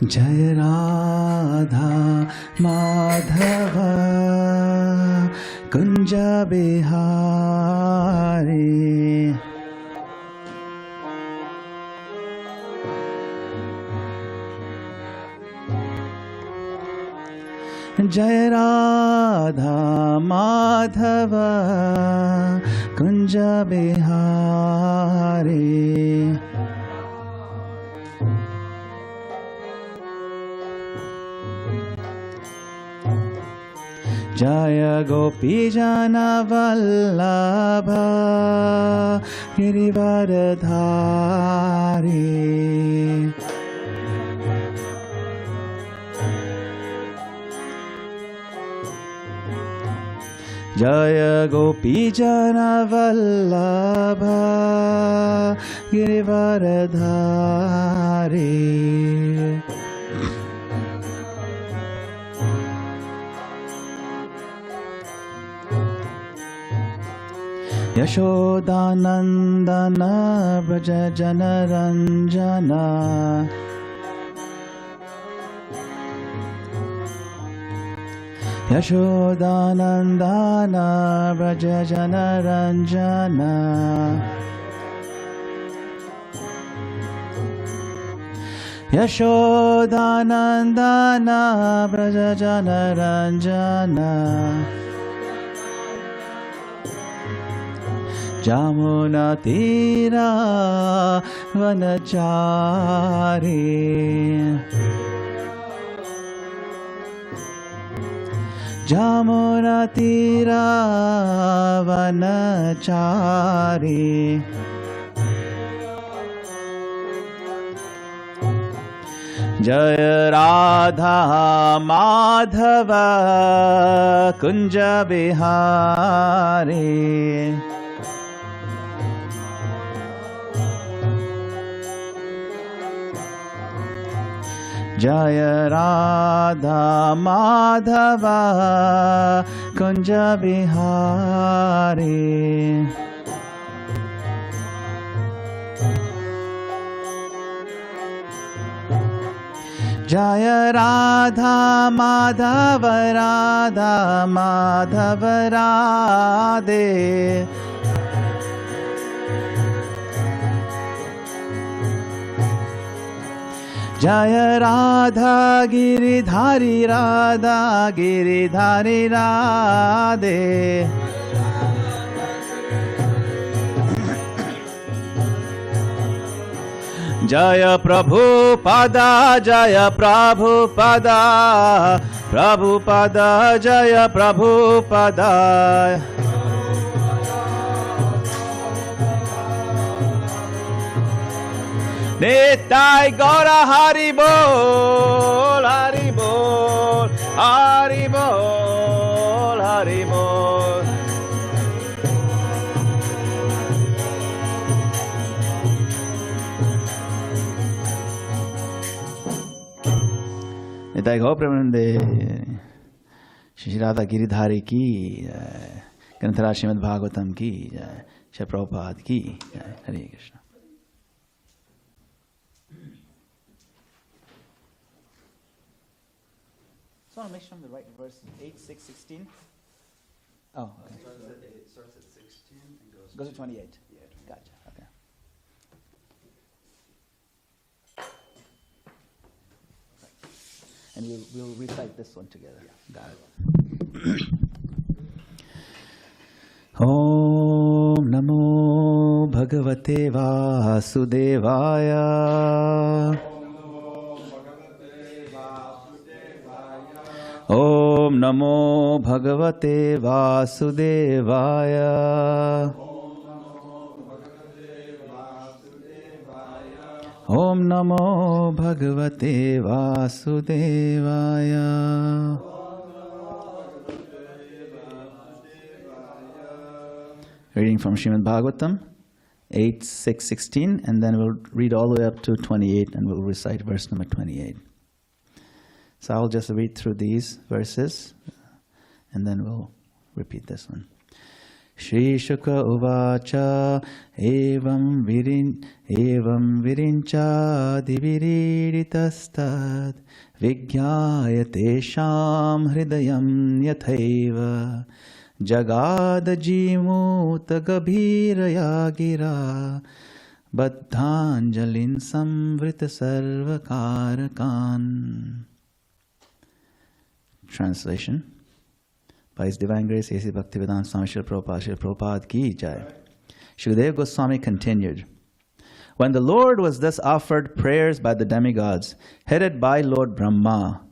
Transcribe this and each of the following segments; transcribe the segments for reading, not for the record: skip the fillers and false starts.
Jai Radha Madhava Kunja Bihari. Jai Radha Madhava Kunja Bihari. Jaya Gopi Jana Vallabha Girivaradhari. Jaya Gopi Jana Vallabha Girivaradhari. Yashodanandana Braja Janaranjana. Yashodanandana Braja Janaranjana. Yashodanandana Braja Janaranjana. Jamuna Tira Vanachari. Jamuna Tira Vanachari. Jaya Radha Madhava Kunja Bihari. Jaya Radha Madhava Kunja Bihari. Jaya Radha Madhava Radha Madhava Radhe. Jaya Radha Giridhari Radha Giridhari Radhe. Jaya Prabhupada Jaya Prabhupada Prabhupada Jaya Prabhupada. Nitai Gaura Hari Bol, Hari Bol, Hari Bol, Hari Bol. Nitai Gaura Premanande Shri Radha Giridhari ki jai. Granthara Srimad Bhagavatam ki jai. Shri Prabhupada ki jai. Hare Krishna. So I want to make sure I'm the right verse. 8, 6, 16. Oh, okay. It starts at 16 and Goes to 28. Yeah. Gotcha. Okay. And we'll recite this one together. Yeah. Got it. Om Namo Bhagavate Vasudevaya. Om Namo Bhagavate Vasudevaya. Om Namo Bhagavate Vasudevaya. Reading from Srimad Bhagavatam 8, 6, 16, and then we'll read all the way up to 28 and we'll recite verse number 28. So I'll just read through these verses and then we'll repeat this one. Shri Shuka Uvacha Evam Virincha Diviriditastad Vigyayatesham Hridayam Yathaiva Jagadajimuta Gabhiraya Gira Baddhanjalin Samvrita Sarvakarakan. Translation by His Divine Grace A.C. Bhaktivedanta Swami Srila Prabhupada Ki Jai. Shukadeva Goswami continued, when the Lord was thus offered prayers by the demigods, headed by Lord Brahma,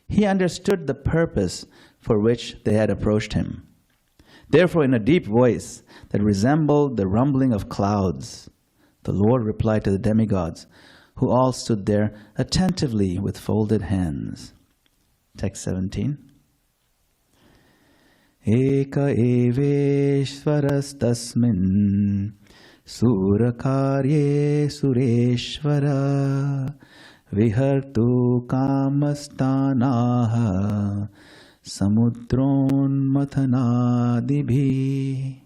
he understood the purpose for which they had approached him. Therefore, in a deep voice that resembled the rumbling of clouds, the Lord replied to the demigods, who all stood there attentively with folded hands. Text 17. Eka eveshvarastasmin surakarye sureshvara vihartu kamastanaha samudron mathanadibhi.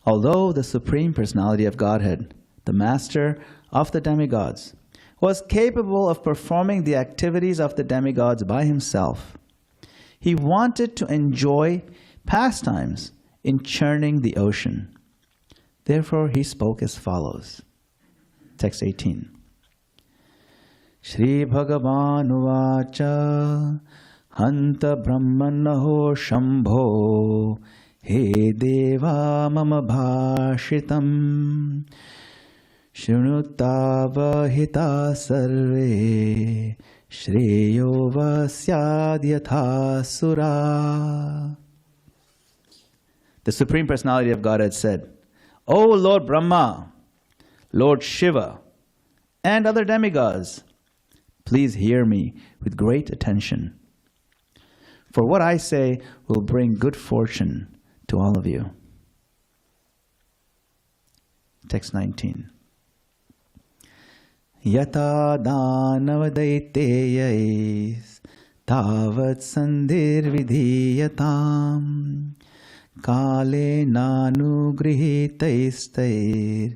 Although the Supreme Personality of Godhead, the Master of the demigods, was capable of performing the activities of the demigods by himself, he wanted to enjoy pastimes in churning the ocean. Therefore, he spoke as follows. Text 18. Shri Bhagavan Uvacha Hanta Brahmanaho Shambho He Deva Mama Bhashitam Shrunutava Hita Sarve Shreyo Vasyad Yatha Sura. The Supreme Personality of Godhead said, O Lord Brahma, Lord Shiva, and other demigods, please hear me with great attention. For what I say will bring good fortune to all of you. Text 19. Yata dānava daiteyais tavat sandhir vidhiyatam kale nanu grihitaistair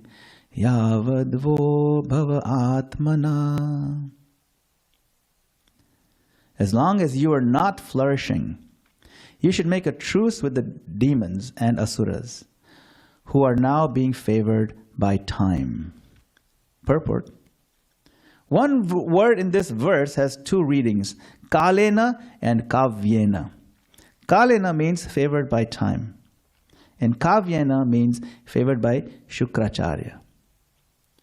yavadvo bhava atmana. As long as you are not flourishing, you should make a truce with the demons and asuras, who are now being favored by time. Purport. One word in this verse has two readings, kalena and kavyena. Kalena means favored by time, and kavyena means favored by Shukracharya.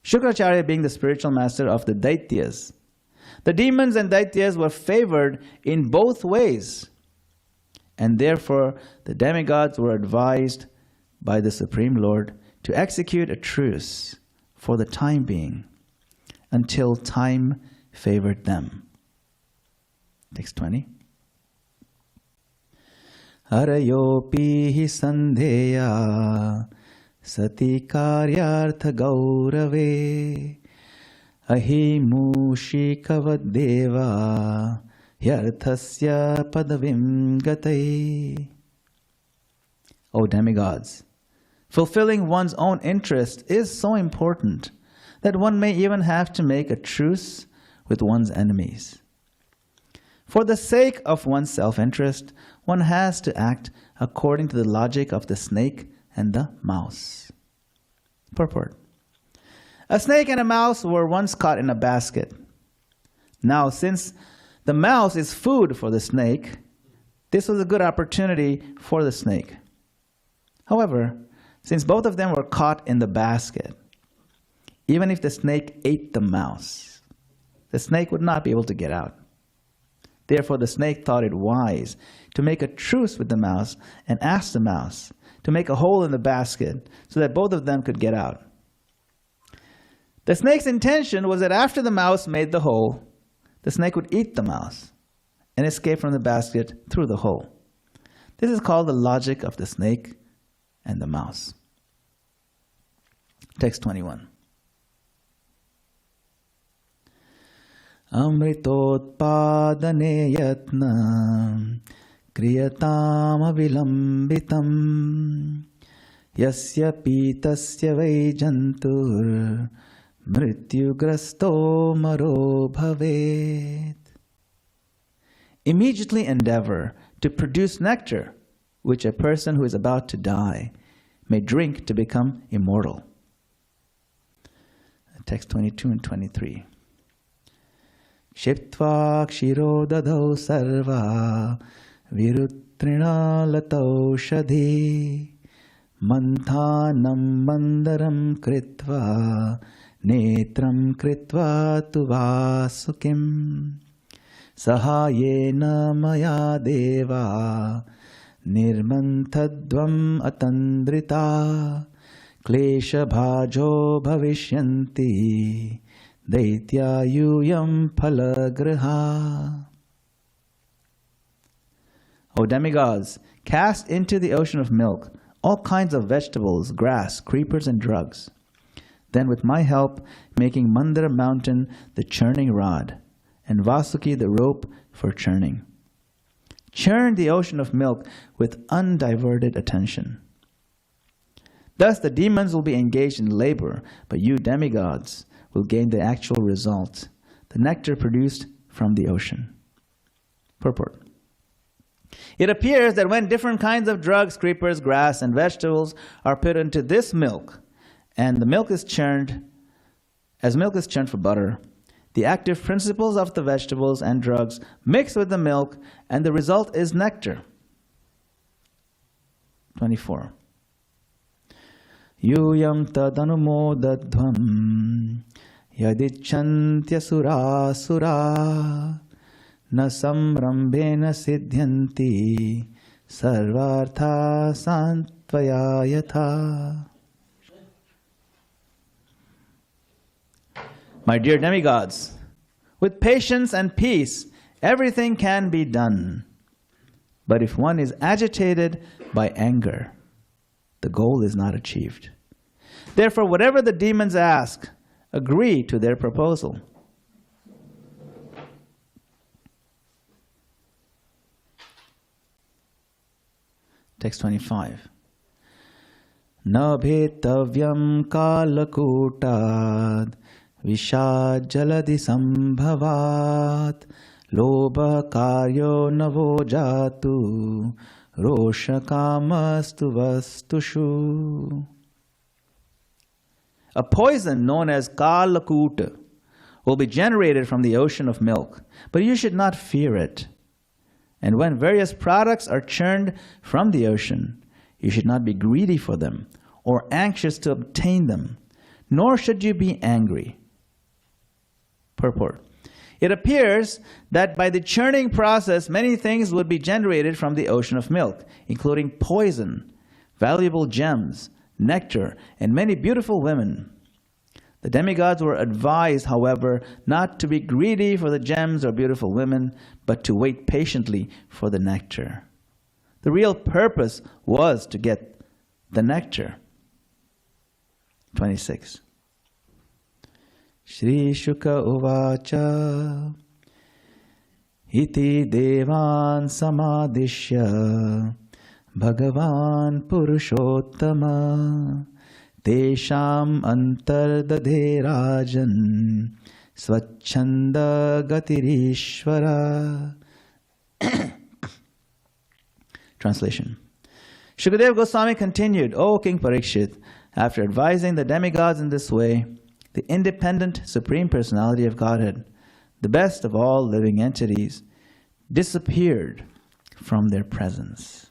Shukracharya being the spiritual master of the Daityas. The demons and Daityas were favored in both ways, and therefore the demigods were advised by the Supreme Lord to execute a truce for the time being, until time favored them. Text 20. Arayopi hi sandheya sati karyartha gaurave ahimushikavadeva yarthasya padavim gatai. O demigods, fulfilling one's own interest is so important that one may even have to make a truce with one's enemies. For the sake of one's self-interest, one has to act according to the logic of the snake and the mouse. Purport. A snake and a mouse were once caught in a basket. Now, since the mouse is food for the snake, this was a good opportunity for the snake. However, since both of them were caught in the basket, even if the snake ate the mouse, the snake would not be able to get out. Therefore, the snake thought it wise to make a truce with the mouse and ask the mouse to make a hole in the basket so that both of them could get out. The snake's intention was that after the mouse made the hole, the snake would eat the mouse and escape from the basket through the hole. This is called the logic of the snake and the mouse. Text 21. Amritotpadane yatna kriyatam avilambitam yasya pitasya vai jantur mrityugrasto maro bhavet. Immediately endeavor to produce nectar, which a person who is about to die may drink to become immortal. Text 22 and 23. Kshiptva kshiro dadau sarva virutrina latau shadhi manthanam mandaram kritva netram kritva tu vasukim sahayena maya deva nirmantadvam atandrita klesha bhajo bhavishyanti daityayuyam phalagraha. O demigods, cast into the ocean of milk all kinds of vegetables, grass, creepers, and drugs. Then with my help, making Mandara mountain the churning rod, and Vasuki the rope for churning. Churn the ocean of milk with undiverted attention. Thus the demons will be engaged in labor, but you demigods will gain the actual result, the nectar produced from the ocean. Purport. It appears that when different kinds of drugs, creepers, grass, and vegetables are put into this milk, and the milk is churned, as milk is churned for butter, the active principles of the vegetables and drugs mix with the milk, and the result is nectar. 24. Yuyam tadanumodadhvam yadichantya sura sura na samrambena siddhyanti sarvartha santvaya yatha. My dear demigods, with patience and peace, everything can be done. But if one is agitated by anger, the goal is not achieved. Therefore, whatever the demons ask, agree to their proposal. Text 25. Na bhetavyam kalakutad Vishad jaladi sambhavat Lobha karyo navo jatu Rosha kamastu vastushu. A poison known as kalakuta will be generated from the ocean of milk, but you should not fear it. And when various products are churned from the ocean, you should not be greedy for them or anxious to obtain them, nor should you be angry. Purport. It appears that by the churning process, many things would be generated from the ocean of milk, including poison, valuable gems, nectar, and many beautiful women. The demigods were advised, however, not to be greedy for the gems or beautiful women, but to wait patiently for the nectar. The real purpose was to get the nectar. 26. Shri Shuka Uvacha Iti Devan Samadishya Bhagavan Purushottama Tesham Antardadhe Rajan Swachanda Gatirishvara. Translation. Shukadeva Goswami continued, O King Parikshit, after advising the demigods in this way, the independent Supreme Personality of Godhead, the best of all living entities, disappeared from their presence.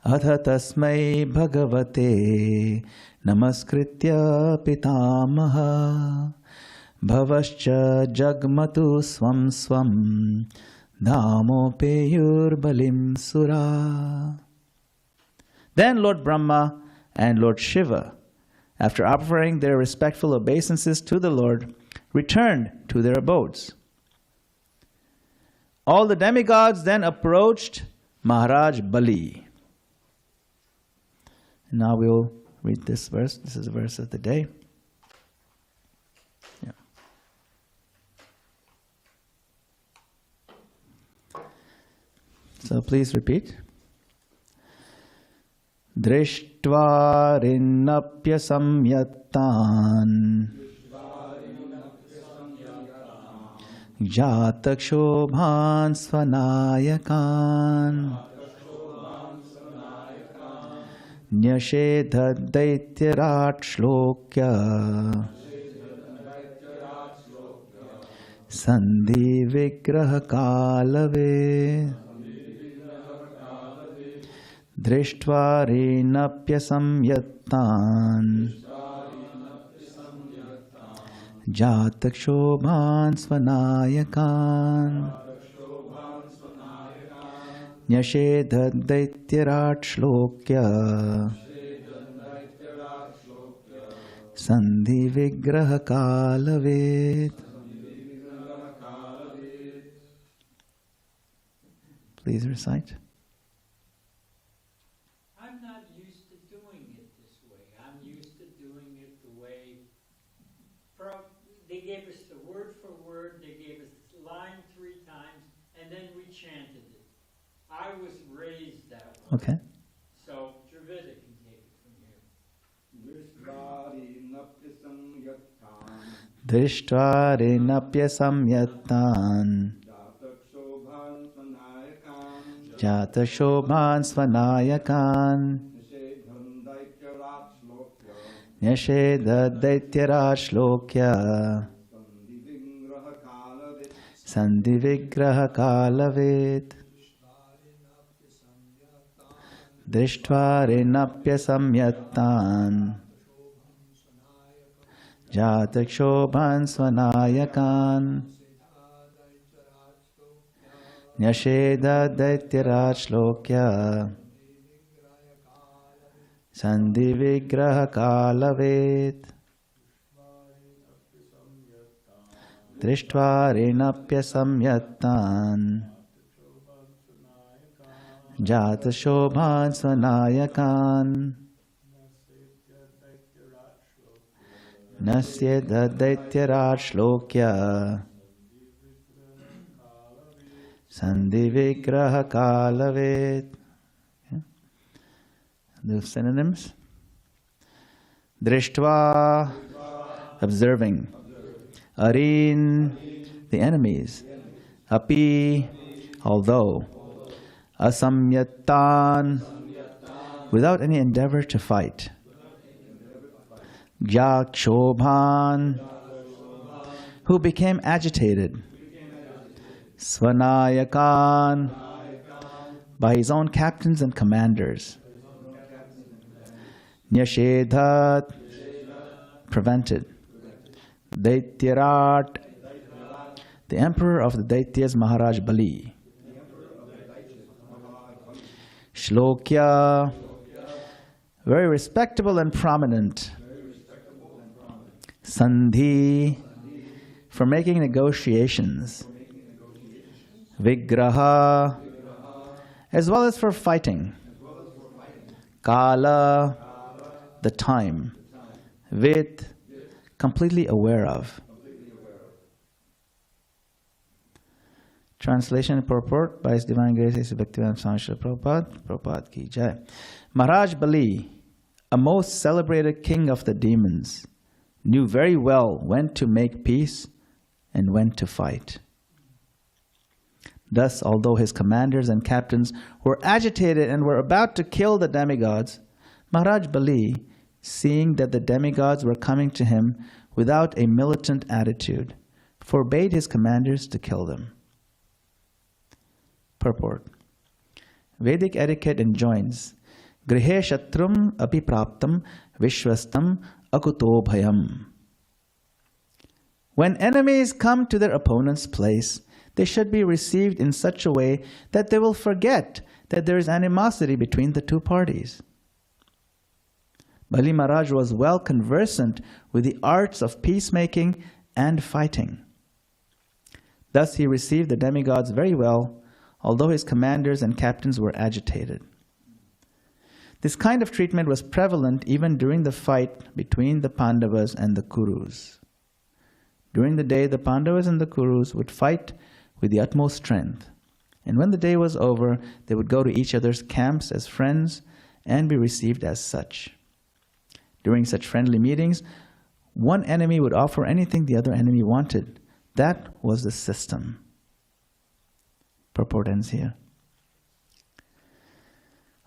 Atha tasmai bhagavate namaskritya pitamaha bhavascha jagmatu swam swam dhamo peyur balim sura. Then Lord Brahma and Lord Shiva, after offering their respectful obeisances to the Lord, returned to their abodes. All the demigods then approached Mahārāja Bali. Now we'll read this verse. This is the verse of the day. Yeah. So please repeat. Drishtva rinnapya samyattan Jatakshobhan svanayakan Nyashedha daityarat shlokya Sandhi vigraha kalave Drishtva rinapya samyattan Jatakshobhan svanayakan Nyashedha daityarat shlokya Sandhi vigraha kalavet. Please recite. I'm not used to doing it this way. I'm used to doing it the way they gave us the word for word, they gave us line 3 times, and then we chanted it. I was raised that way. Okay. So Dravida can take it from here. Drishtva rinapya samyattan Jatakshobhan svanayakan Nyashedha daityarat shlokya Sandhi vigraha kalavet. Drishtva rinapya samyattan Jatakshobhan svanayakan Nyashedha daityarat shlokya Sandhi vigraha kalavet. Drishtva rinapya samyattan Jatakshobhan svanayakan Nasyedha daityarat shlokya Sandhi vigraha kalavet. The synonyms. Drishtva, observing. Arin, the enemies. Api, although. Asamyattan, without any endeavor to fight. Jakshobhan, who became agitated. Svanayakan, by his own captains and commanders. Nyashedhat, prevented. Daityarat, the emperor of the Daityas, Mahārāja Bali. Shlokya, very respectable and prominent. Sandhi, for making negotiations. Vigraha, as well as for fighting. Kala, the time. Vid, completely aware of. Translation and purport by His Divine Grace A.C. Bhaktivedanta Swami Srila Prabhupada. Prabhupada ki jai. Mahārāja Bali, a most celebrated king of the demons, knew very well when to make peace and when to fight. Thus, although his commanders and captains were agitated and were about to kill the demigods, Mahārāja Bali, seeing that the demigods were coming to him without a militant attitude, forbade his commanders to kill them. Purport. Vedic etiquette enjoins Grihe Shatrum api praptam vishwastam akuto bhayam. When enemies come to their opponent's place, they should be received in such a way that they will forget that there is animosity between the two parties. Bali Maharaj was well conversant with the arts of peacemaking and fighting. Thus he received the demigods very well, although his commanders and captains were agitated. This kind of treatment was prevalent even during the fight between the Pandavas and the Kurus. During the day, the Pandavas and the Kurus would fight with the utmost strength, And when the day was over, they would go to each other's camps as friends and be received as such. During such friendly meetings, one enemy would offer anything the other enemy wanted. That was the system. Purport ends here.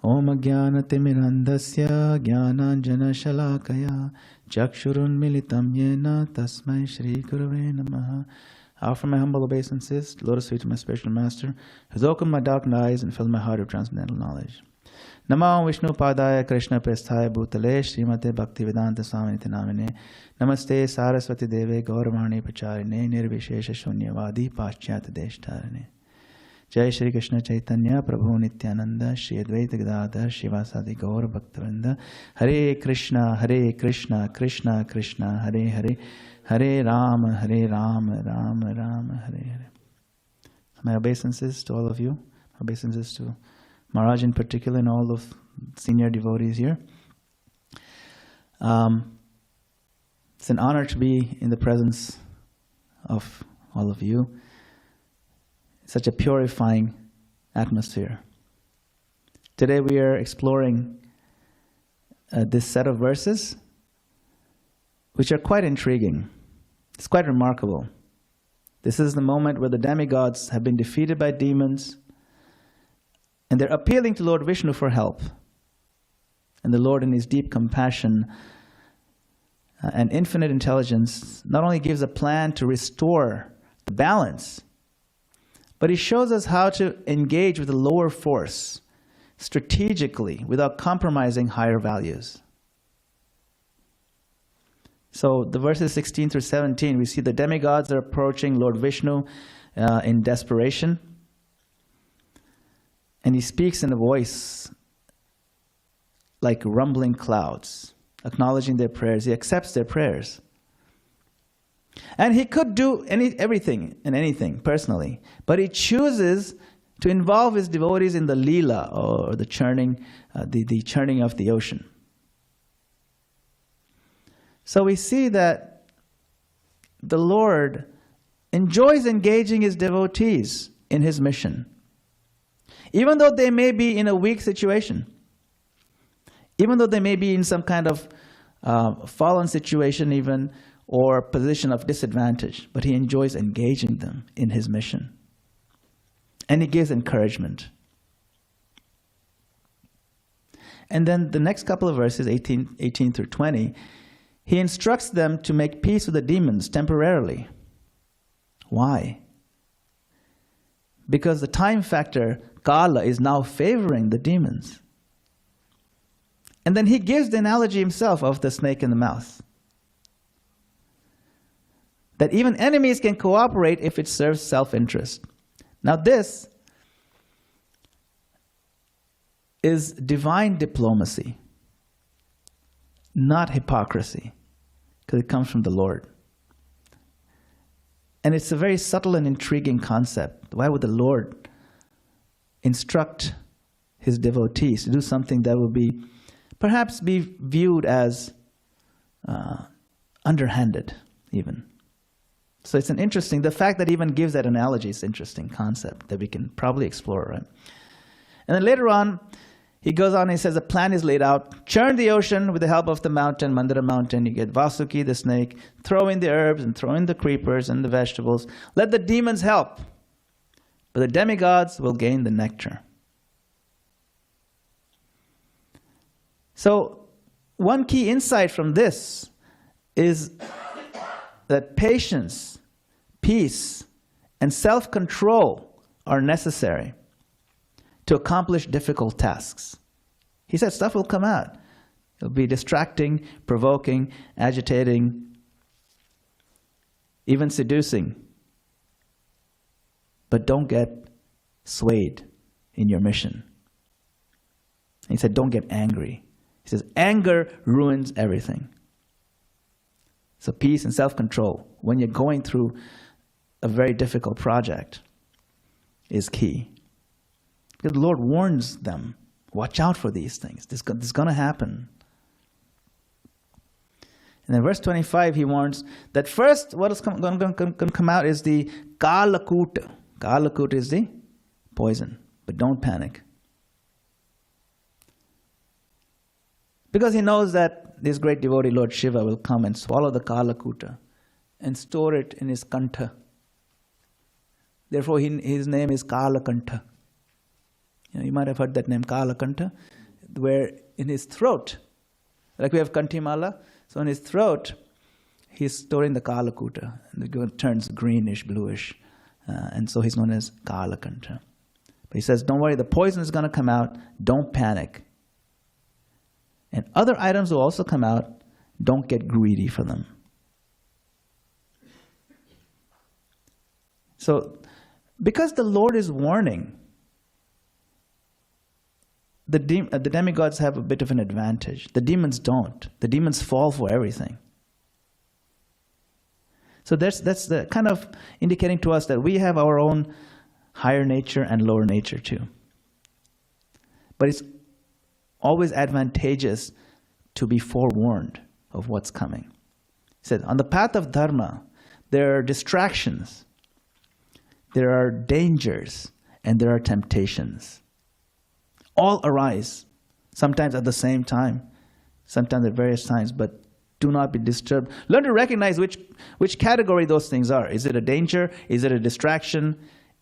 Om Jnana Timirandasya Jnananjana Shalakaya Chakshurun Militam Yena Tasmai Shri Gurave Namaha. I offer my humble obeisances, lotus feet to my spiritual master, who's opened my dark eyes and filled my heart with transcendental knowledge. Namo Vishnu Padaya Krishna Prasthaya Bhutale Srimate Bhakti Vedanta Swaminiti Namine Namaste Saraswati Deve Gauravani Pacharine Nirvishesha Shunyavadi Paschyata Deshtarine. Jai Shri Krishna Chaitanya Prabhu Nityananda Shri Advaita Gadadhar Shivasadi Gaur Bhaktivinoda Hare Krishna Krishna Krishna Hare Hare Hare Rama Rama Rama Hare Hare. My obeisances to all of you, obeisances to Mahārāja in particular and all of senior devotees here. It's an honor to be in the presence of all of you. Such a purifying atmosphere. Today we are exploring this set of verses, which are quite intriguing. It's quite remarkable. This is the moment where the demigods have been defeated by demons, and they're appealing to Lord Vishnu for help. And the Lord, in his deep compassion and infinite intelligence, not only gives a plan to restore the balance, but he shows us how to engage with the lower force strategically without compromising higher values. So the verses 16 through 17, we see the demigods are approaching Lord Vishnu in desperation. And he speaks in a voice like rumbling clouds, acknowledging their prayers. He accepts their prayers. And he could do everything and anything personally, but he chooses to involve his devotees in the leela, or the churning, the churning of the ocean. So we see that the Lord enjoys engaging his devotees in his mission, even though they may be in a weak situation, even though they may be in some kind of fallen situation even, or position of disadvantage, but he enjoys engaging them in his mission. And he gives encouragement. And then the next couple of verses, 18 through 20, he instructs them to make peace with the demons temporarily. Why? Because the time factor, Kala, is now favoring the demons. And then he gives the analogy himself of the snake in the mouth. That even enemies can cooperate if it serves self-interest. Now this is divine diplomacy, not hypocrisy, because it comes from the Lord. And it's a very subtle and intriguing concept. Why would the Lord instruct his devotees to do something that would perhaps be viewed as underhanded even? So it's the fact that he even gives that analogy is an interesting concept that we can probably explore, right? And then later on, he goes on and he says, a plan is laid out. Churn the ocean with the help of the mountain, Mandara mountain. You get Vasuki, the snake. Throw in the herbs and throw in the creepers and the vegetables. Let the demons help. But the demigods will gain the nectar. So one key insight from this is that patience, peace, and self-control are necessary to accomplish difficult tasks. He said stuff will come out. It'll be distracting, provoking, agitating, even seducing. But don't get swayed in your mission. He said, don't get angry. He says, anger ruins everything. So peace and self-control, when you're going through a very difficult project, is key. Because the Lord warns them, watch out for these things. This is going to happen. And in verse 25, he warns that first what is going to come out is the Kalakuta. Kalakuta is the poison, but don't panic. Because he knows that this great devotee, Lord Shiva, will come and swallow the Kalakuta and store it in his kantha. Therefore, his name is Kalakantha. You might have heard that name, Kalakantha, where in his throat, like we have Kantimala, so in his throat, he's storing the Kalakuta, and it turns greenish, bluish, and so he's known as Kalakantha. But he says, don't worry, the poison is going to come out, don't panic. And other items will also come out, don't get greedy for them. So, because the Lord is warning, the demigods have a bit of an advantage. The demons don't. The demons fall for everything. So that's the kind of indicating to us that we have our own higher nature and lower nature too. But it's always advantageous to be forewarned of what's coming. He said, on the path of dharma, there are distractions, there are dangers, and there are temptations. All arise, sometimes at the same time, sometimes at various times, but do not be disturbed. Learn to recognize which category those things are. Is it a danger? Is it a distraction?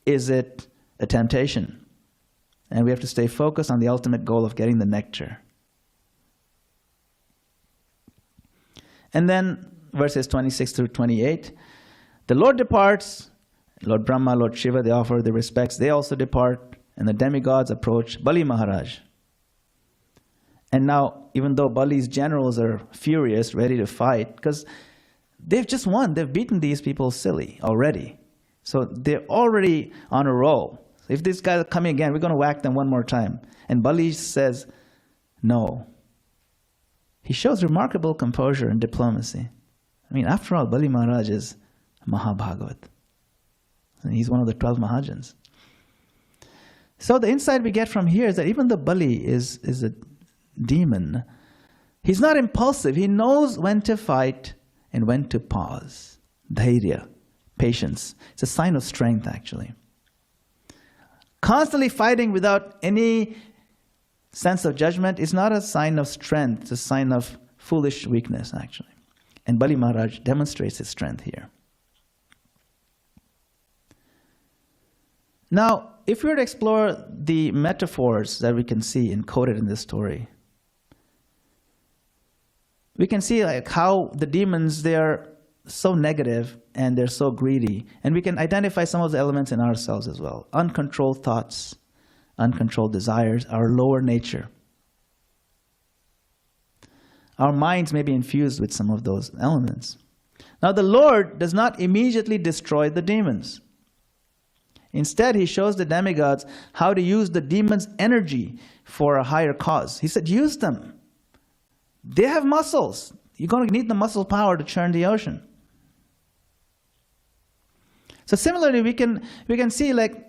Is it a temptation? And we have to stay focused on the ultimate goal of getting the nectar. And then verses 26 through 28, the Lord departs, Lord Brahma, Lord Shiva, they offer their respects, they also depart, and the demigods approach Bali Maharaj. And now, even though Bali's generals are furious, ready to fight, because they've just won, they've beaten these people silly already. So they're already on a roll. If these guys are coming again, we're going to whack them one more time. And Bali says, no. He shows remarkable composure and diplomacy. I mean, after all, Bali Maharaj is Mahabhagavat. And he's one of the 12 Mahajans. So the insight we get from here is that even though Bali is a demon, he's not impulsive. He knows when to fight and when to pause. Dhairya, patience. It's a sign of strength, actually. Constantly fighting without any sense of judgment is not a sign of strength. It's a sign of foolish weakness, actually. And Bali Maharaj demonstrates his strength here. Now, if we were to explore the metaphors that we can see encoded in this story, we can see like how the demons, they are so negative and they're so greedy. And we can identify some of the elements in ourselves as well. Uncontrolled thoughts, uncontrolled desires, our lower nature. Our minds may be infused with some of those elements. Now, the Lord does not immediately destroy the demons. Instead, he shows the demigods how to use the demons' energy for a higher cause. He said, use them. They have muscles. You're going to need the muscle power to churn the ocean. So similarly, we can see like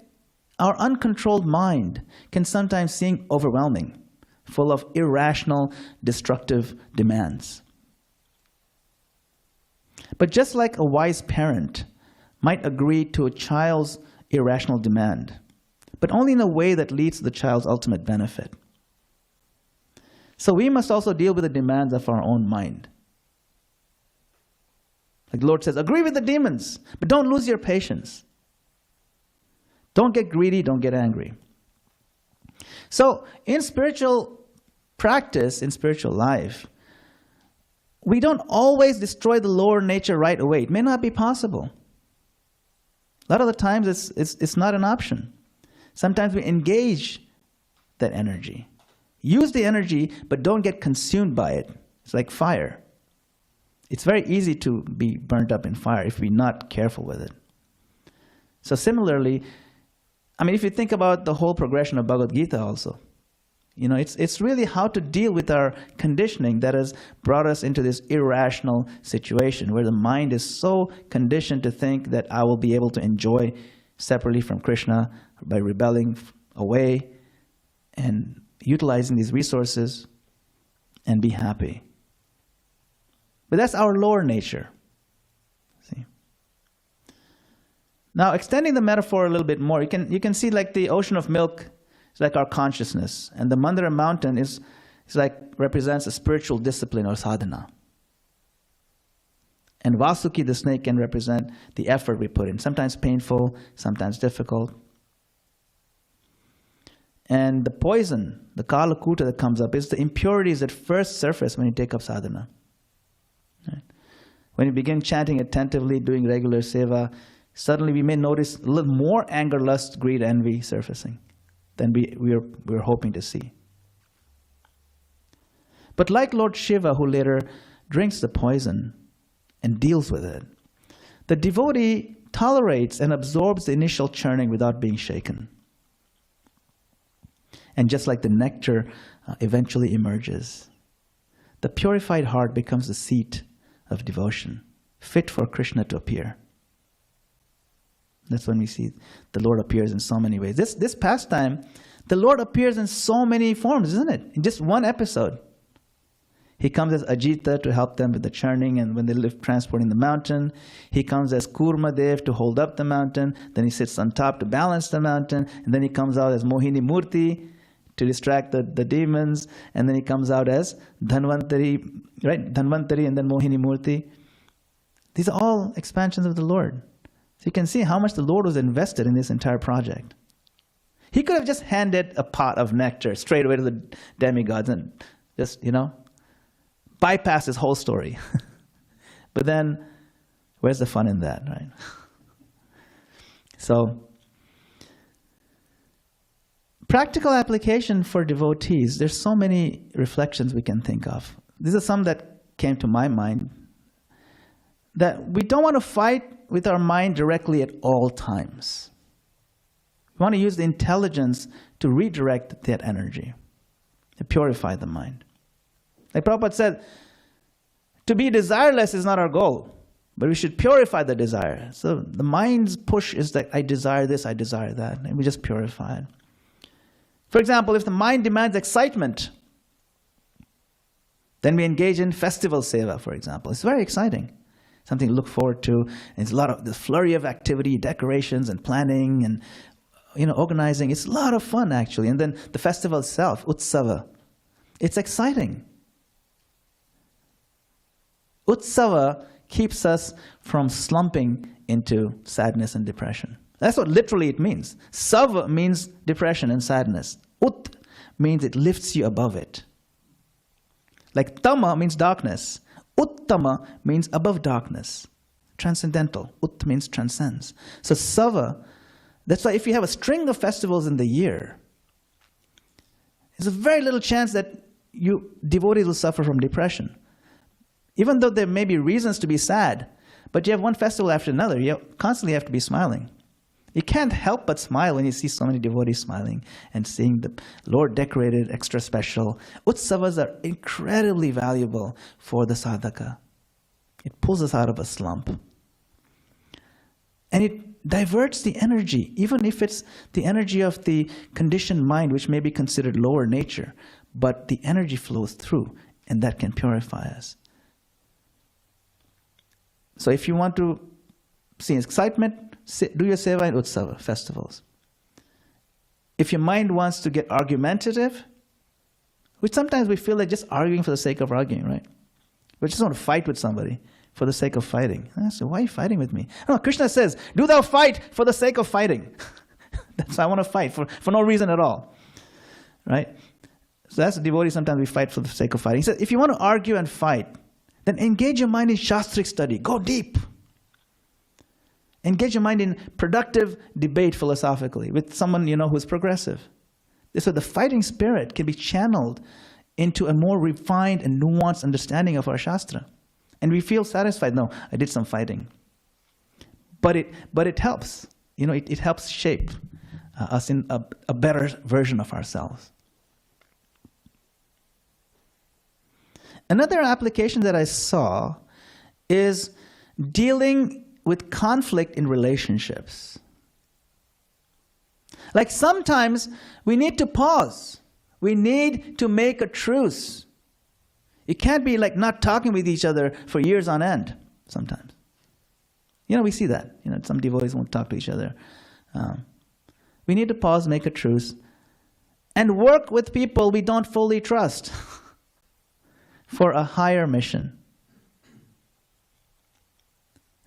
our uncontrolled mind can sometimes seem overwhelming, full of irrational, destructive demands. But just like a wise parent might agree to a child's irrational demand, but only in a way that leads to the child's ultimate benefit. So we must also deal with the demands of our own mind. Like the Lord says, agree with the demons, but don't lose your patience. Don't get greedy, don't get angry. So in spiritual practice, in spiritual life, we don't always destroy the lower nature right away. It may not be possible. A lot of the times it's not an option. Sometimes we engage that energy. Use the energy, but don't get consumed by it. It's like fire. It's very easy to be burnt up in fire if we're not careful with it. So similarly, I mean, if you think about the whole progression of Bhagavad Gita also, you know, it's really how to deal with our conditioning that has brought us into this irrational situation where the mind is so conditioned to think that I will be able to enjoy separately from Krishna by rebelling away and utilizing these resources and be happy. But that's our lower nature. See? Now, extending the metaphor a little bit more, you can see like the ocean of milk is like our consciousness, and the Mandara mountain is like represents a spiritual discipline or sadhana. And Vasuki, the snake, can represent the effort we put in, sometimes painful, sometimes difficult. And the poison, the kalakuta that comes up, is the impurities that first surface when you take up sadhana. Right? When you begin chanting attentively, doing regular seva, suddenly we may notice a little more anger, lust, greed, envy surfacing than we're hoping to see. But like Lord Shiva, who later drinks the poison and deals with it, the devotee tolerates and absorbs the initial churning without being shaken. And just like the nectar eventually emerges, the purified heart becomes the seat of devotion, fit for Krishna to appear. That's when we see the Lord appears in so many ways. This pastime, the Lord appears in so many forms, isn't it? In just one episode. He comes as Ajita to help them with the churning and when they live transporting the mountain. He comes as Kurma Dev to hold up the mountain. Then he sits on top to balance the mountain. And then he comes out as Mohini Murti to distract the demons. And then he comes out as Dhanvantari, right? Dhanvantari and then Mohini Murti. These are all expansions of the Lord. So you can see how much the Lord was invested in this entire project. He could have just handed a pot of nectar straight away to the demigods and just, bypass this whole story. But then, where's the fun in that, right? So, practical application for devotees, there's so many reflections we can think of. These are some that came to my mind. That we don't want to fight with our mind directly at all times. We want to use the intelligence to redirect that energy, to purify the mind. Like Prabhupada said, to be desireless is not our goal, but we should purify the desire. So the mind's push is that I desire this, I desire that, and we just purify it. For example, if the mind demands excitement, then we engage in festival seva, for example. It's very exciting, something to look forward to. And it's a lot of the flurry of activity, decorations and planning and organizing. It's a lot of fun actually. And then the festival itself, Utsava, it's exciting. Utsava keeps us from slumping into sadness and depression. That's what literally it means. Sava means depression and sadness. Ut means it lifts you above it. Like tama means darkness. Uttama means above darkness. Transcendental. Ut means transcends. So Sava, that's why if you have a string of festivals in the year, there's a very little chance that devotees will suffer from depression. Even though there may be reasons to be sad, but you have one festival after another, you constantly have to be smiling. You can't help but smile when you see so many devotees smiling and seeing the Lord decorated extra special. Utsavas are incredibly valuable for the sadhaka. It pulls us out of a slump. And it diverts the energy, even if it's the energy of the conditioned mind, which may be considered lower nature, but the energy flows through, and that can purify us. So if you want to see excitement, do your seva in Utsava, festivals. If your mind wants to get argumentative, which sometimes we feel like just arguing for the sake of arguing, right? We just want to fight with somebody for the sake of fighting. So why are you fighting with me? No, Krishna says, do thou fight for the sake of fighting. That's why I want to fight, for no reason at all. Right? So that's a devotee, sometimes we fight for the sake of fighting. He says, if you want to argue and fight, then engage your mind in shastric study. Go deep. Engage your mind in productive debate philosophically with someone who's progressive. So the fighting spirit can be channeled into a more refined and nuanced understanding of our Shastra. And we feel satisfied. No, I did some fighting. But it helps. It helps shape us in a better version of ourselves. Another application that I saw is dealing with conflict in relationships. Like sometimes we need to pause. We need to make a truce. You can't be like not talking with each other for years on end sometimes. We see that. Some devotees won't talk to each other. We need to pause, make a truce, and work with people we don't fully trust for a higher mission.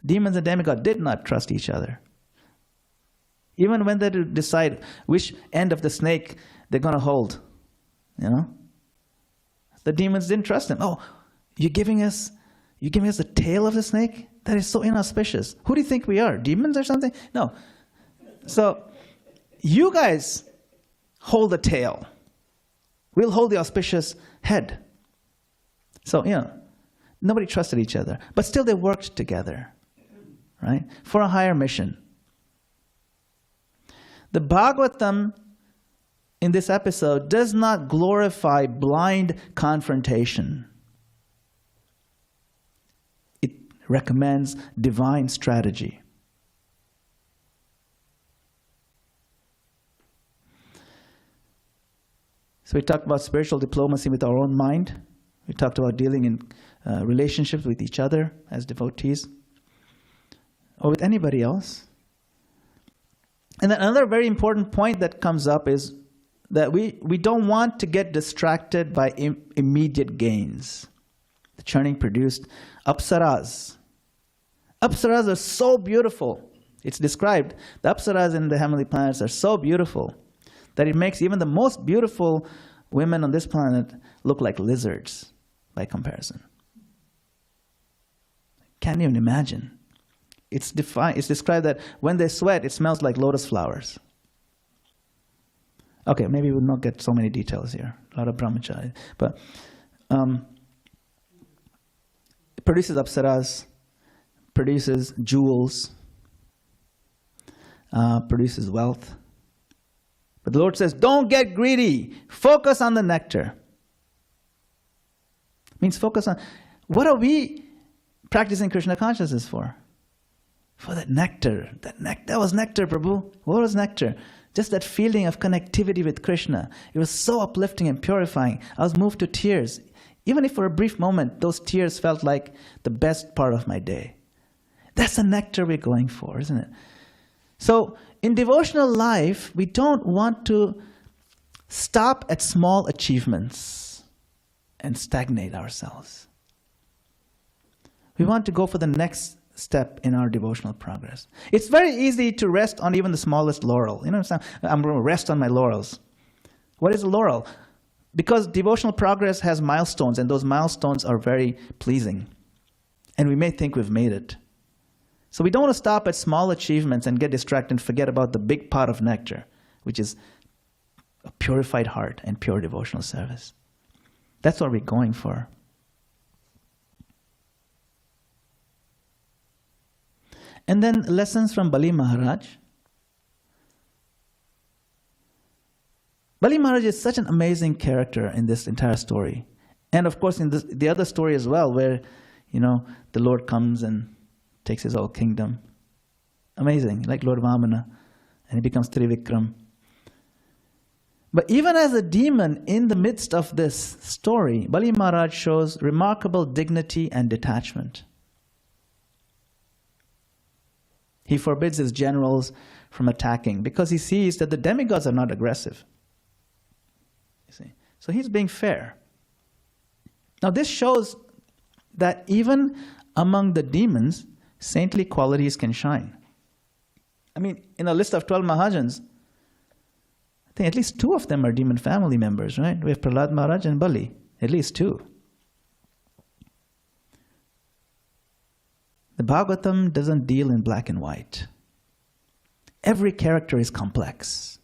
Demons and demigods did not trust each other. Even when they decide which end of the snake they're going to hold, the demons didn't trust them. Oh, you're giving us the tail of the snake? That is so inauspicious. Who do you think we are? Demons or something? No. So, you guys hold the tail. We'll hold the auspicious head. So, nobody trusted each other. But still they worked together, right? For a higher mission. The Bhagavatam in this episode does not glorify blind confrontation. It recommends divine strategy. So we talked about spiritual diplomacy with our own mind. We talked about dealing in relationships with each other as devotees, or with anybody else. And then another very important point that comes up is that we don't want to get distracted by immediate gains. The Churning produced Apsaras. Apsaras are so beautiful. It's described, the Apsaras in the heavenly planets are so beautiful that it makes even the most beautiful women on this planet look like lizards by comparison. Can't even imagine. It's described that when they sweat, it smells like lotus flowers. Okay, maybe we'll not get so many details here. A lot of brahmachari. But it produces apsaras, produces jewels, produces wealth. But the Lord says, don't get greedy. Focus on the nectar. Means focus on, what are we practicing Krishna consciousness for? For that nectar. That was nectar, Prabhu. What was nectar? Just that feeling of connectivity with Krishna. It was so uplifting and purifying. I was moved to tears. Even if for a brief moment, those tears felt like the best part of my day. That's the nectar we're going for, isn't it? So, in devotional life, we don't want to stop at small achievements and stagnate ourselves. We want to go for the next step in our devotional progress. It's very easy to rest on even the smallest laurel. I'm going to rest on my laurels. What is a laurel? Because devotional progress has milestones, and those milestones are very pleasing. And we may think we've made it. So we don't want to stop at small achievements and get distracted and forget about the big pot of nectar, which is a purified heart and pure devotional service. That's what we're going for. And then lessons from Bali Mahārāja. Bali Mahārāja is such an amazing character in this entire story. And of course in the other story as well, where, the Lord comes and takes his whole kingdom. Amazing, like Lord Vamana. And he becomes Trivikram. But even as a demon in the midst of this story, Bali Mahārāja shows remarkable dignity and detachment. He forbids his generals from attacking because he sees that the demigods are not aggressive. You see? So he's being fair. Now this shows that even among the demons, saintly qualities can shine. I mean, in a list of 12 Mahajans, I think at least 2 of them are demon family members, right? We have Prahlad Maharaj and Bali, at least 2. The Bhagavatam doesn't deal in black and white. Every character is complex.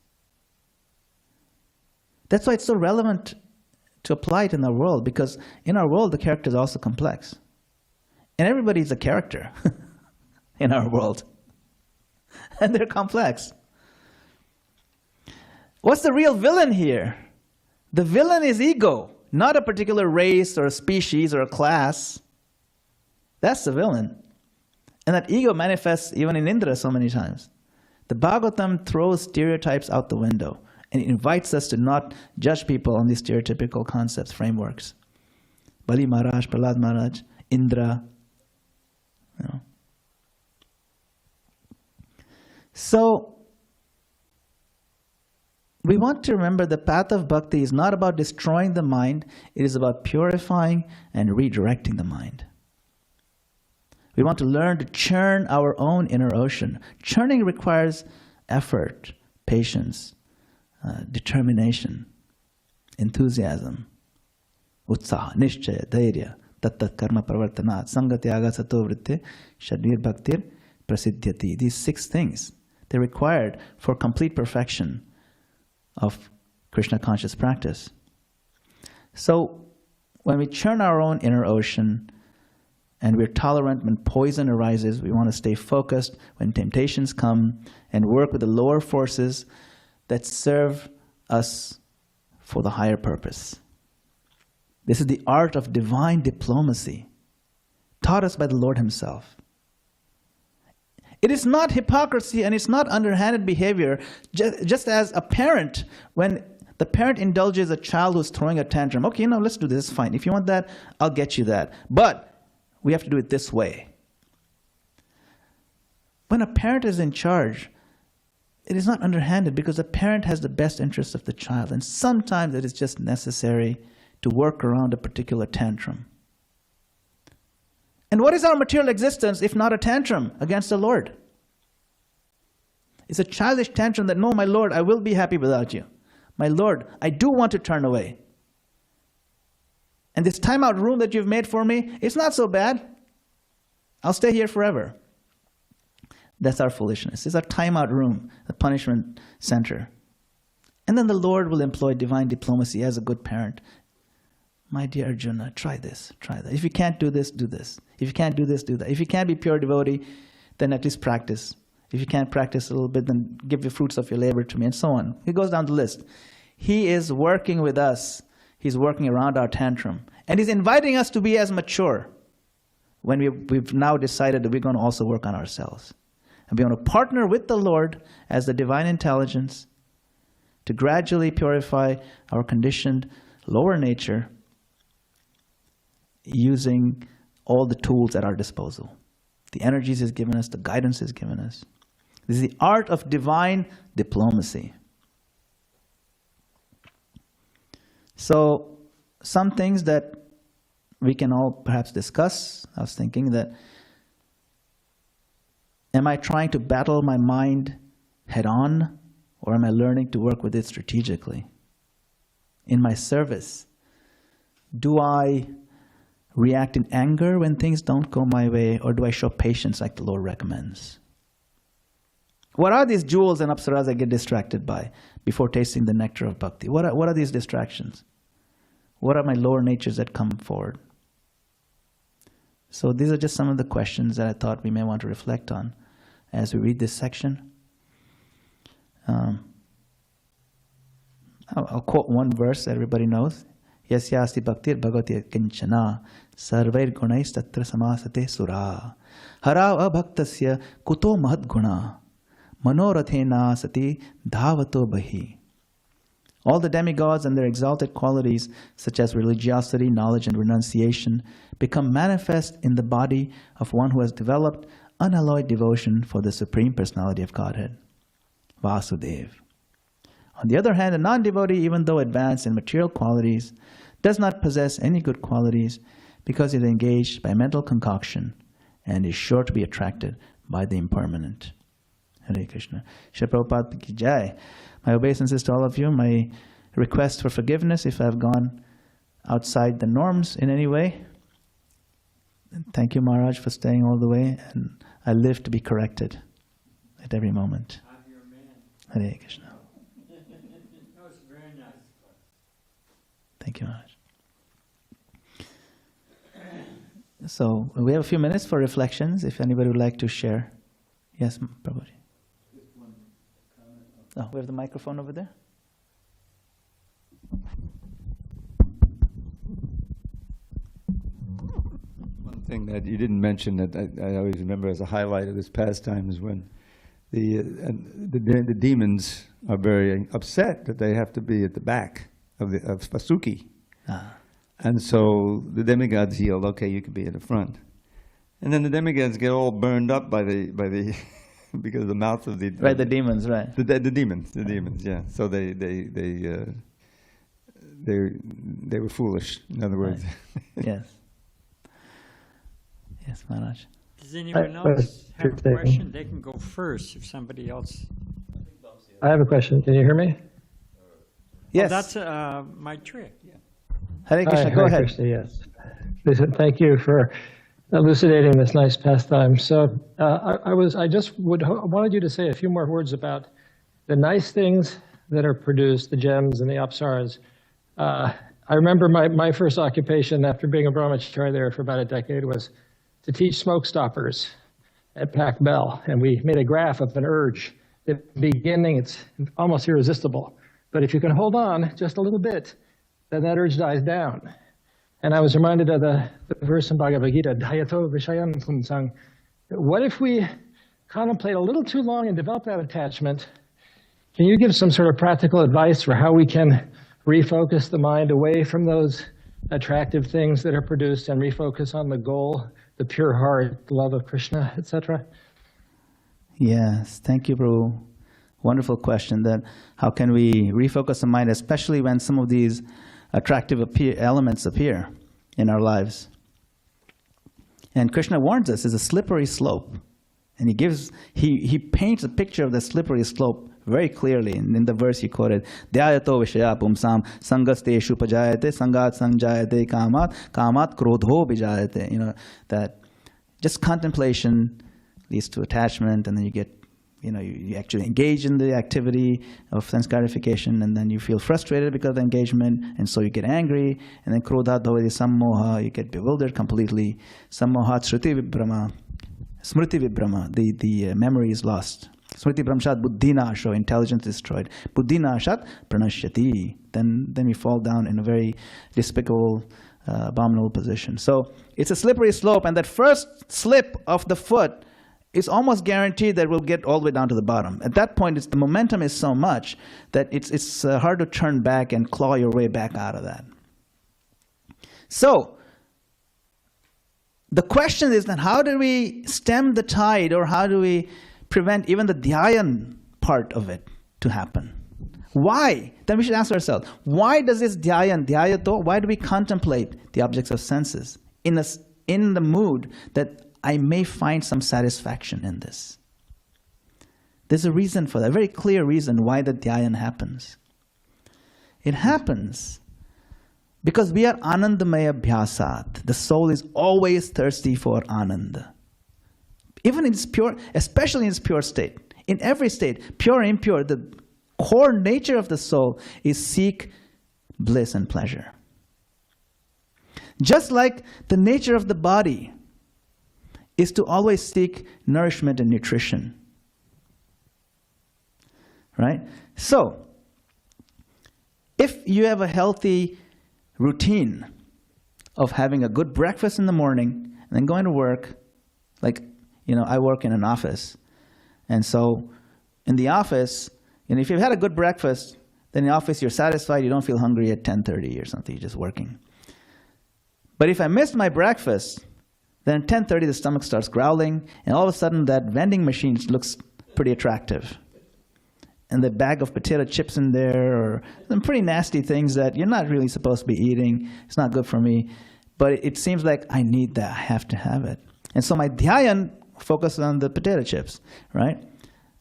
That's why it's so relevant to apply it in our world, because in our world the character is also complex. And everybody is a character in our world. And they're complex. What's the real villain here? The villain is ego, not a particular race or a species or a class. That's the villain. And that ego manifests even in Indra so many times. The Bhagavatam throws stereotypes out the window and invites us to not judge people on these stereotypical concepts, frameworks. Bali Maharaj, Prahlad Maharaj, Indra. So, we want to remember the path of bhakti is not about destroying the mind, it is about purifying and redirecting the mind. We want to learn to churn our own inner ocean. Churning requires effort, patience, determination, enthusiasm, utsaha, nishchaya, dhairya, tattat karma pravartanat, sangatyaga sato vritte, sharir bhaktir prasiddhyati. These 6 things, they're required for complete perfection of Krishna conscious practice. So when we churn our own inner ocean and we're tolerant when poison arises, we want to stay focused when temptations come and work with the lower forces that serve us for the higher purpose. This is the art of divine diplomacy, taught us by the Lord Himself. It is not hypocrisy and it's not underhanded behavior, just as a parent, when the parent indulges a child who's throwing a tantrum. Okay, let's do this, fine. If you want that, I'll get you that. But we have to do it this way. When a parent is in charge, it is not underhanded because the parent has the best interest of the child. And sometimes it is just necessary to work around a particular tantrum. And what is our material existence if not a tantrum against the Lord? It's a childish tantrum that, no, my Lord, I will be happy without you. My Lord, I do want to turn away. And this timeout room that you've made for me, it's not so bad. I'll stay here forever. That's our foolishness. It's our timeout room, a punishment center. And then the Lord will employ divine diplomacy as a good parent. My dear Arjuna, try this, try that. If you can't do this, do this. If you can't do this, do that. If you can't be pure devotee, then at least practice. If you can't practice a little bit, then give the fruits of your labor to me, and so on. He goes down the list. He is working with us. He's working around our tantrum. And He's inviting us to be as mature when we've now decided that we're going to also work on ourselves. And we're going to partner with the Lord as the divine intelligence to gradually purify our conditioned lower nature using all the tools at our disposal. The energies He's given us, the guidance He's given us. This is the art of divine diplomacy. So, some things that we can all perhaps discuss. I was thinking that, am I trying to battle my mind head on, or am I learning to work with it strategically? In my service, do I react in anger when things don't go my way, or do I show patience like the Lord recommends? What are these jewels and apsaras I get distracted by before tasting the nectar of bhakti? What are these distractions? What are my lower natures that come forward? So these are just some of the questions that I thought we may want to reflect on as we read this section. I'll quote one verse that everybody knows. Yasyasti bhaktir bhagavati kinchana sarvair gunais tatra samasate sura harav abhaktasya kuto mahad guna manorathena sati dhavato bahi. All the demigods and their exalted qualities, such as religiosity, knowledge, and renunciation, become manifest in the body of one who has developed unalloyed devotion for the Supreme Personality of Godhead, Vasudev. On the other hand, a non-devotee, even though advanced in material qualities, does not possess any good qualities because he is engaged by mental concoction and is sure to be attracted by the impermanent. Hare Krishna. Shri Prabhupada ki jai. My obeisances to all of you. My request for forgiveness if I have gone outside the norms in any way. Thank you, Maharaj, for staying all the way, and I live to be corrected at every moment. I'm your man. Hare Krishna. That was very nice. Thank you, Maharaj. So we have a few minutes for reflections. If anybody would like to share. Yes, Prabhuji. Oh, we have the microphone over there. One thing that you didn't mention that I always remember as a highlight of this pastime is when the demons are very upset that they have to be at the back of Vasuki. And so the demigods yield, okay, you can be at the front. And then the demigods get all burned up by the because of the mouth of the Right, the demons, right. the demons, yeah. So they were foolish. In other words, Yes. Yes, Maharaj. Does anyone else have a question? They can go first if somebody else. I have a question. Can you hear me? Yes. Oh, that's my trick. Yeah. Hare Krishna, Hi, go Hare ahead. Krishna, yes. Listen, thank you for elucidating this nice pastime. So I wanted you to say a few more words about the nice things that are produced, the gems and the apsaras. I remember my first occupation after being a brahmachari there for about a decade was to teach smoke stoppers at Pac Bell. And we made a graph of an urge. At the beginning, it's almost irresistible. But if you can hold on just a little bit, then that urge dies down. And I was reminded of the verse in Bhagavad Gita, Dhayato Vishayan Punsang. What if we contemplate a little too long and develop that attachment? Can you give some sort of practical advice for how we can refocus the mind away from those attractive things that are produced and refocus on the goal, the pure heart, the love of Krishna, etc.? Yes, thank you, Prabhu. Wonderful question. That how can we refocus the mind, especially when some of these attractive elements appear in our lives? And Krishna warns us, it's a slippery slope. And he paints a picture of the slippery slope very clearly in the verse he quoted. Dhyayato vishaya pumsam sangasteshu pajayate sangat sanjayate kamat krodho bijayate. You know, that just contemplation leads to attachment, and then you actually engage in the activity of sense gratification, and then you feel frustrated because of the engagement, and so you get angry, and then krodha dhavati sammoha, you get bewildered completely. Sammohat shruti vibrama, smriti vibrama, the memory is lost. Smriti bramshat buddhinasho, intelligence destroyed. Buddhinashat pranashyati, then we fall down in a very despicable, abominable position. So it's a slippery slope, and that first slip of the foot is almost guaranteed that we'll get all the way down to the bottom. At that point, the momentum is so much that it's hard to turn back and claw your way back out of that. So the question is then, how do we stem the tide, or how do we prevent even the dhyan part of it to happen? Why? Then we should ask ourselves, why does this dhyato, why do we contemplate the objects of senses in the mood that I may find some satisfaction in this? There's a reason for that, a very clear reason why the dhyan happens. It happens because we are anandamaya bhyasat. The soul is always thirsty for ananda. Even in its pure, especially in its pure state. In every state, pure or impure, the core nature of the soul is seek bliss and pleasure. Just like the nature of the body is to always seek nourishment and nutrition. Right? So, if you have a healthy routine of having a good breakfast in the morning and then going to work, like, I work in an office. And so in the office, if you've had a good breakfast, then in the office you're satisfied, you don't feel hungry at 10:30 or something, you're just working. But if I missed my breakfast, then at 10:30 the stomach starts growling, and all of a sudden that vending machine looks pretty attractive. And the bag of potato chips in there, or some pretty nasty things that you're not really supposed to be eating. It's not good for me. But it seems like I need that, I have to have it. And so my dhyan focused on the potato chips, right?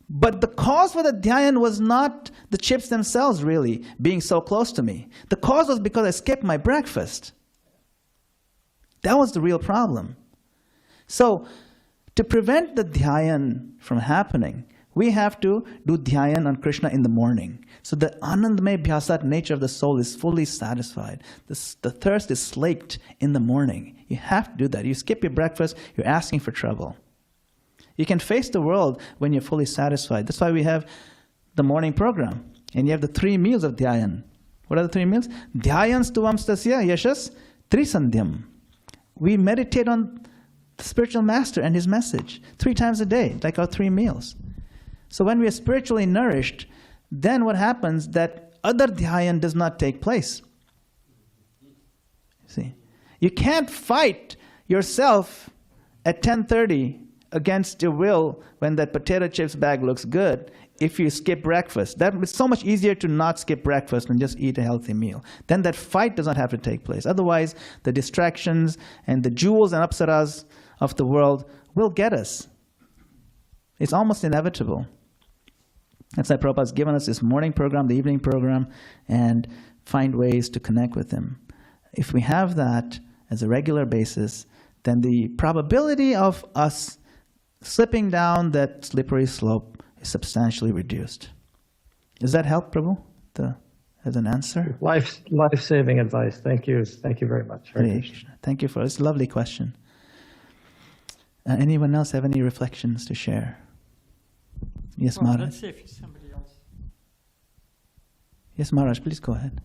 But the cause for the dhyan was not the chips themselves really being so close to me. The cause was because I skipped my breakfast. That was the real problem. So to prevent the dhyan from happening, we have to do dhyan on Krishna in the morning. So the anandamaya bhyasat nature of the soul is fully satisfied. The thirst is slaked in the morning. You have to do that. You skip your breakfast, you're asking for trouble. You can face the world when you're fully satisfied. That's why we have the morning program. And you have the 3 meals of dhyan. What are the 3 meals? Dhyan stuvam stasya yashas trisandhyam. We meditate on the spiritual master and his message 3 times a day, like our 3 meals. So when we are spiritually nourished, then what happens that other dhyan does not take place. See, you can't fight yourself at 10:30 against your will when that potato chips bag looks good if you skip breakfast. That it's so much easier to not skip breakfast and just eat a healthy meal. Then that fight does not have to take place. Otherwise, the distractions and the jewels and apsaras of the world will get us. It's almost inevitable. That's why Prabhupada's given us this morning program, the evening program, and find ways to connect with him. If we have that as a regular basis, then the probability of us slipping down that slippery slope is substantially reduced. Does that help, Prabhu, as an answer? Life-saving advice. Thank you. Thank you very much. Hare Krishna. Thank you for this lovely question. Anyone else have any reflections to share? Yes, Well, Maharaj. let's see if somebody else. Yes, Maharaj, please go ahead.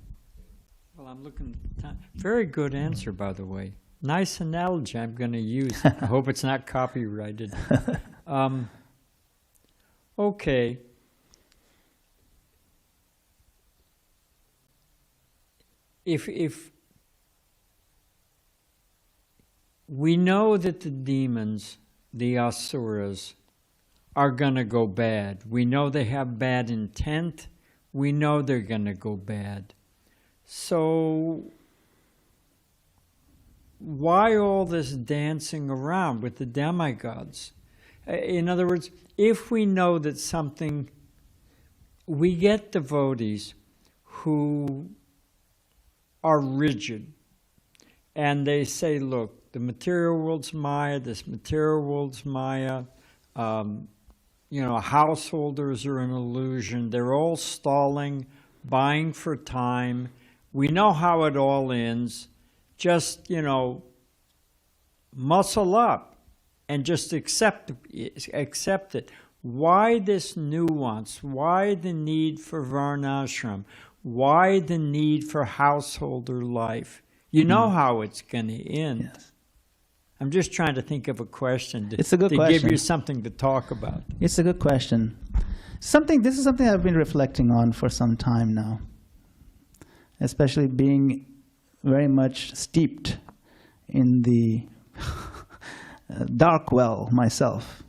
Well, I'm looking at the time. Very good answer, by the way. Nice analogy I'm going to use. I hope it's not copyrighted. Okay. If we know that the demons, the asuras, are going to go bad. We know they have bad intent. We know they're going to go bad. So why all this dancing around with the demigods? In other words, if we know that something, we get devotees who are rigid, and they say, look, the material world's Maya, this material world's Maya, householders are an illusion, they're all stalling, buying for time, we know how it all ends, just, muscle up and just accept it. Why this nuance? Why the need for varnashram? Why the need for householder life? You know how it's going to end. Yes. I'm just trying to think of a question to question. give you something to talk about. It's a good question. This is something I've been reflecting on for some time now, especially being very much steeped in the dark well myself,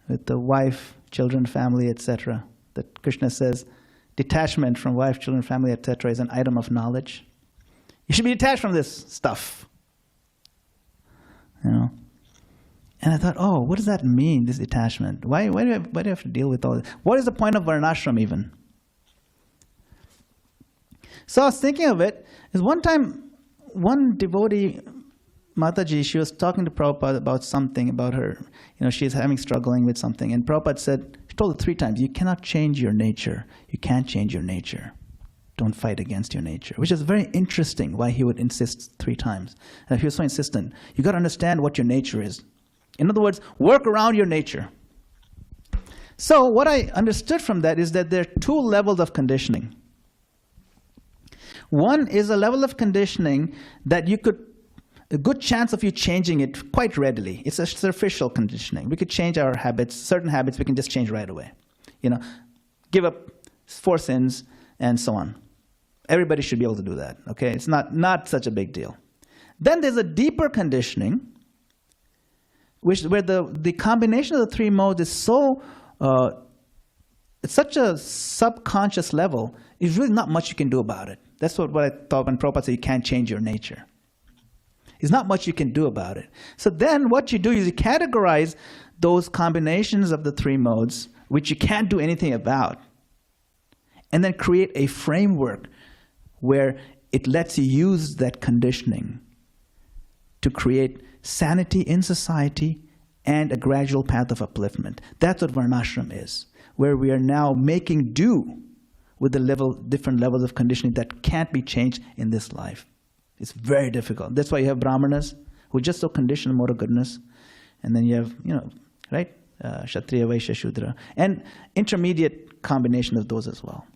with the wife, children, family, etc. That Krishna says, detachment from wife, children, family, etc. is an item of knowledge. You should be detached from this stuff. And I thought, what does that mean, this detachment? Why do I have to deal with all this? What is the point of varnashram even? So I was thinking of it. Is one time, one devotee, Mataji, she was talking to Prabhupada about something, about her, she's struggling with something. And Prabhupada said, she told her 3 times, you cannot change your nature. You can't change your nature. Don't fight against your nature. Which is very interesting why he would insist 3 times. And he was so insistent. You got to understand what your nature is. In other words, work around your nature. So what I understood from that is that there are 2 levels of conditioning. One is a level of conditioning that a good chance of you changing it quite readily. It's a superficial conditioning. We could change our habits, certain habits we can just change right away. Give up 4 sins and so on. Everybody should be able to do that, okay? It's not such a big deal. Then there's a deeper conditioning, where the combination of the 3 modes is so, it's such a subconscious level, there's really not much you can do about it. That's what I thought when Prabhupada said you can't change your nature. There's not much you can do about it. So then what you do is you categorize those combinations of the 3 modes, which you can't do anything about, and then create a framework where it lets you use that conditioning to create sanity in society and a gradual path of upliftment. That's what varnashram is, where we are now making do with the different levels of conditioning that can't be changed in this life. It's very difficult. That's why you have brahmanas who are just so conditioned in moral goodness, and then you have, right, Kshatriya, Vaishya, Shudra, and intermediate combination of those as well.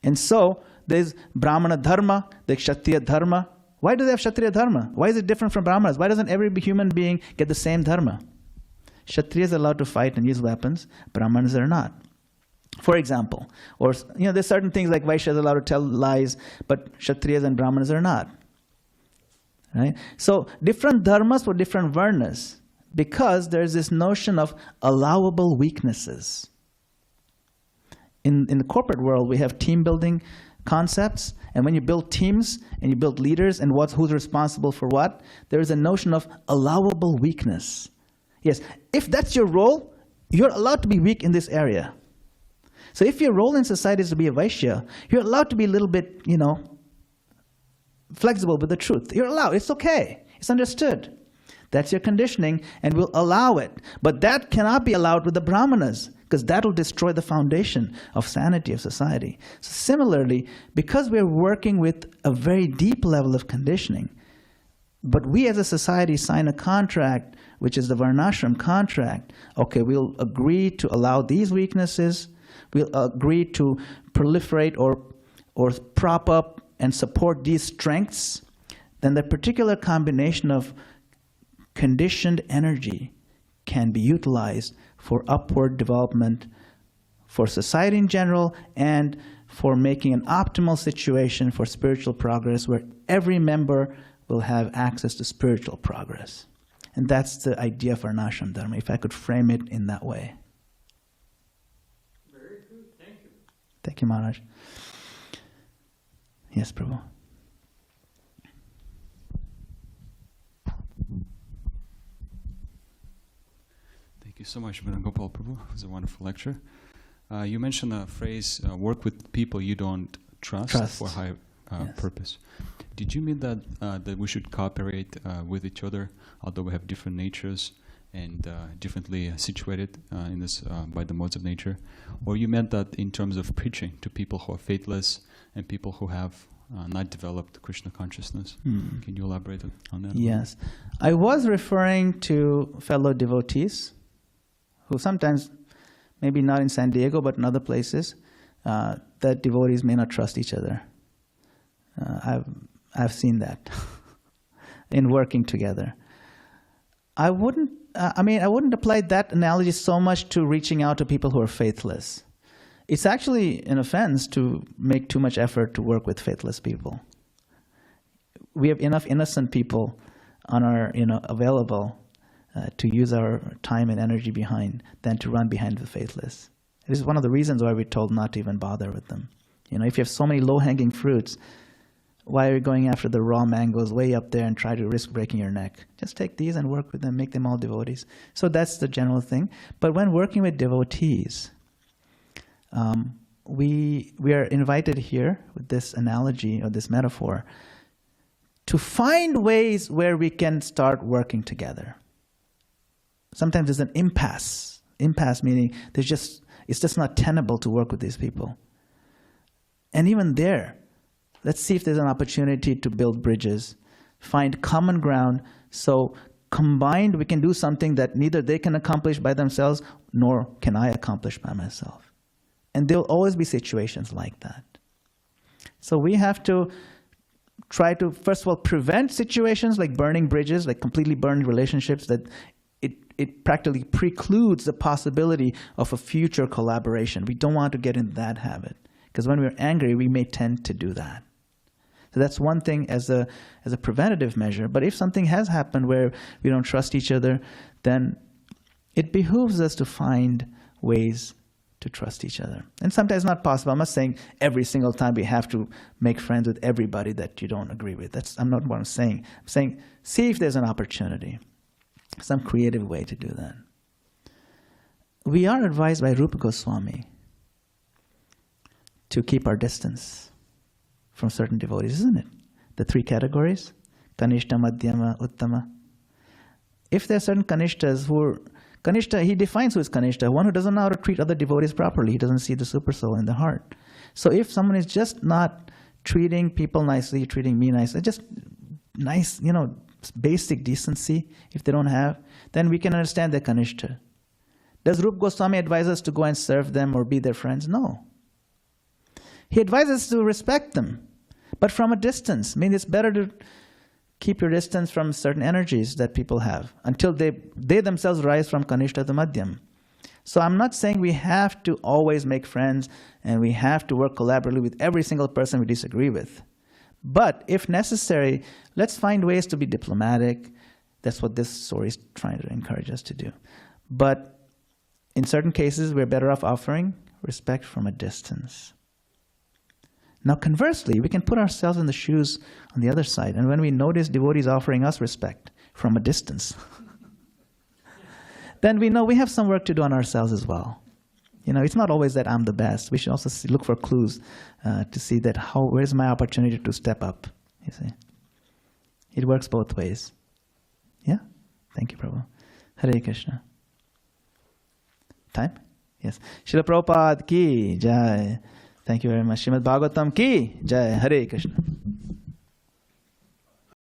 And so there's Brahmana dharma, there's Kshatriya dharma. Why do they have Kshatriya dharma? Why is it different from Brahmanas? Why doesn't every human being get the same dharma? Kshatriyas are allowed to fight and use weapons, Brahmanas are not. For example, or there's certain things like Vaishyas are allowed to tell lies, but Kshatriyas and Brahmanas are not. Right? So different dharmas for different varnas. because there's this notion of allowable weaknesses. In the corporate world, we have team building concepts, and when you build teams and you build leaders and who's responsible for what, there is a notion of allowable weakness. Yes, if that's your role, you're allowed to be weak in this area. So if your role in society is to be a Vaishya, you're allowed to be a little bit, flexible with the truth. You're allowed. It's okay. It's understood. That's your conditioning, and we'll allow it. But that cannot be allowed with the Brahmanas, because that will destroy the foundation of sanity of society. So similarly, because we're working with a very deep level of conditioning, but we as a society sign a contract, which is the Varnashram contract. Okay, we'll agree to allow these weaknesses. We'll agree to proliferate or prop up and support these strengths. Then the particular combination of conditioned energy can be utilized for upward development for society in general and for making an optimal situation for spiritual progress where every member will have access to spiritual progress. And that's the idea of Varnashram Dharma, if I could frame it in that way. Very good. Thank you. Thank you, Maharaj. Yes, Prabhu. Thank you so much, Madana-gopāla Prabhu. It was a wonderful lecture. You mentioned a phrase, work with people you don't trust. For high Yes. purpose. Did you mean that we should cooperate with each other, although we have different natures and differently situated in this by the modes of nature? Or you meant that in terms of preaching to people who are faithless and people who have not developed Krishna consciousness? Can you elaborate on that? Yes. I was referring to fellow devotees who sometimes, maybe not in San Diego, but in other places, that devotees may not trust each other. I've seen that in working together. I wouldn't apply that analogy so much to reaching out to people who are faithless. It's actually an offense to make too much effort to work with faithless people. We have enough innocent people on our, available to use our time and energy behind than to run behind the faithless. This is one of the reasons why we're told not to even bother with them. If you have so many low-hanging fruits, why are you going after the raw mangoes way up there and try to risk breaking your neck? Just take these and work with them, make them all devotees. So that's the general thing. But when working with devotees, we are invited here with this analogy or this metaphor to find ways where we can start working together. Sometimes there's an impasse. Impasse meaning it's just not tenable to work with these people. And even there, let's see if there's an opportunity to build bridges, find common ground, so combined we can do something that neither they can accomplish by themselves, nor can I accomplish by myself. And there'll always be situations like that. So we have to try to, first of all, prevent situations like burning bridges, like completely burned relationships, that it practically precludes the possibility of a future collaboration. We don't want to get into that habit, because when we're angry, we may tend to do that. So that's one thing as a preventative measure. But if something has happened where we don't trust each other, then it behooves us to find ways to trust each other. And sometimes it's not possible. I'm not saying every single time we have to make friends with everybody that you don't agree with. I'm not what I'm saying. I'm saying see if there's an opportunity, some creative way to do that. We are advised by Rupa Goswami to keep our distance from certain devotees, isn't it? The three categories, Kanishta, Madhyama, Uttama. If there are certain Kanishtas who are, Kanishta, he defines who is Kanishta, one who doesn't know how to treat other devotees properly. He doesn't see the super soul in the heart. So if someone is just not treating people nicely, treating me nicely, just nice, basic decency, if they don't have, then we can understand their Kanishta. Does Rupa Goswami advise us to go and serve them or be their friends? No. He advises us to respect them, but from a distance. I mean, it's better to keep your distance from certain energies that people have until they themselves rise from Kanishta to Madhyam. So I'm not saying we have to always make friends and we have to work collaboratively with every single person we disagree with. But if necessary, let's find ways to be diplomatic, That's what this story is trying to encourage us to do. But in certain cases, we're better off offering respect from a distance. Now, conversely, we can put ourselves in the shoes on the other side. And when we notice devotees offering us respect from a distance, then we know we have some work to do on ourselves as well. It's not always that I'm the best. We should also look for clues to see that where's my opportunity to step up, you see. It works both ways. Yeah? Thank you, Prabhu. Hare Krishna. Time? Yes. Srila Prabhupada ki jai. Thank you very much. Srimad Bhagavatam ki jai. Hare Krishna.